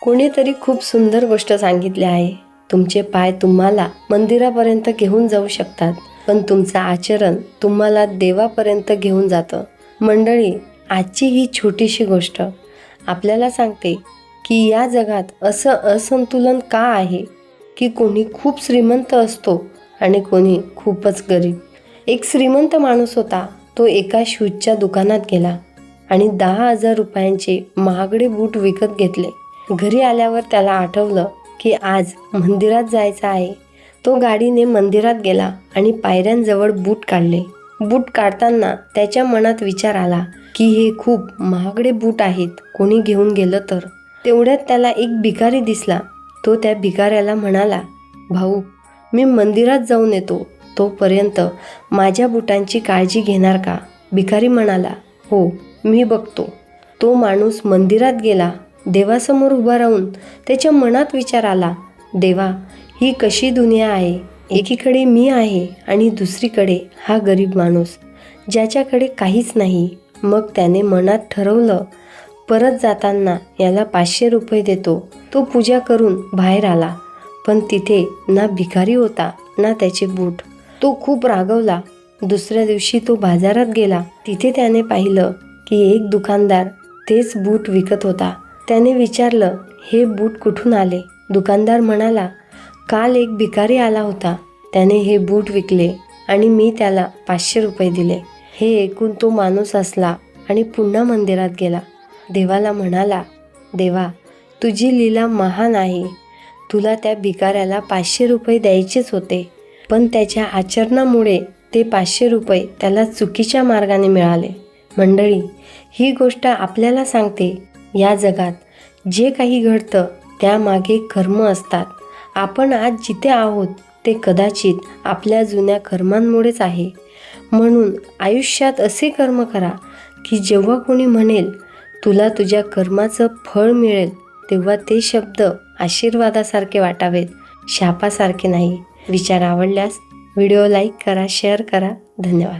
कोणीतरी खूप सुंदर गोष्ट सांगितली आहे. तुमचे पाय तुम्हाला मंदिरापर्यंत घेऊन जाऊ शकतात, पण तुमचं आचरण तुम्हाला देवापर्यंत घेऊन जातं. मंडळी, आजची ही छोटीशी गोष्ट आपल्याला सांगते की या जगात असं असंतुलन का आहे की कोणी खूप श्रीमंत असतो आणि कोणी खूपच गरीब. एक श्रीमंत माणूस होता. तो एका शूजच्या दुकानात गेला आणि 10,000 रुपयांचे महागडे बूट विकत घेतले. घरी आल्यावर त्याला आठवलं की आज मंदिरात जायचं आहे. तो गाडीने मंदिरात गेला आणि पायऱ्यांजवळ बूट काढले. बूट काढताना त्याच्या मनात विचार आला की हे खूप महागडे बूट आहेत, कोणी घेऊन गेलं तर. तेवढ्यात त्याला एक भिकारी दिसला. तो त्या भिकाऱ्याला म्हणाला, भाऊ, मी मंदिरात जाऊन येतो, तोपर्यंत माझ्या बुटांची काळजी घेणार का? भिकारी म्हणाला, हो, मी बघतो. तो माणूस मंदिरात गेला. देवासमोर उभा राहून त्याच्या मनात विचार आला, देवा, ही कशी दुनिया आहे. एकीकडे मी आहे आणि दुसरीकडे हा गरीब माणूस ज्याच्याकडे काहीच नाही. मग त्याने मनात ठरवलं, परत जाताना याला 500 रुपये देतो. तो पूजा करून बाहेर आला, पण तिथे ना भिकारी होता ना त्याचे बूट. तो खूप रागवला. दुसऱ्या दिवशी तो बाजारात गेला. तिथे त्याने पाहिलं की एक दुकानदार तेच बूट विकत होता. त्याने विचारलं, हे बूट कुठून आले? दुकानदार म्हणाला, काल एक भिकारी आला होता, त्याने हे बूट विकले आणि मी त्याला 500 रुपये दिले. हे ऐकून तो माणूस हसला आणि पुन्हा मंदिरात गेला. देवाला म्हणाला, देवा, तुझी लीला महान आहे. तुला त्या भिकाऱ्याला 500 रुपये द्यायचेच होते, पण त्याच्या आचरणामुळे ते 500 रुपये त्याला चुकीच्या मार्गाने मिळाले. मंडळी, ही गोष्ट आपल्याला सांगते, या जगात जे काही घडतं त्यामागे कर्म असतात. आपण आज जिथे आहोत ते कदाचित आपल्या जुन्या कर्मांमुळेच आहे. म्हणून आयुष्यात असे कर्म करा की जेव्हा कोणी म्हणेल तुला तुझ्या कर्माचं फळ मिळेल, तेव्हा ते शब्द आशीर्वादासारखे वाटावेत, शापासारखे नाही. विचार आवडल्यास व्हिडिओ लाईक करा, शेअर करा. धन्यवाद.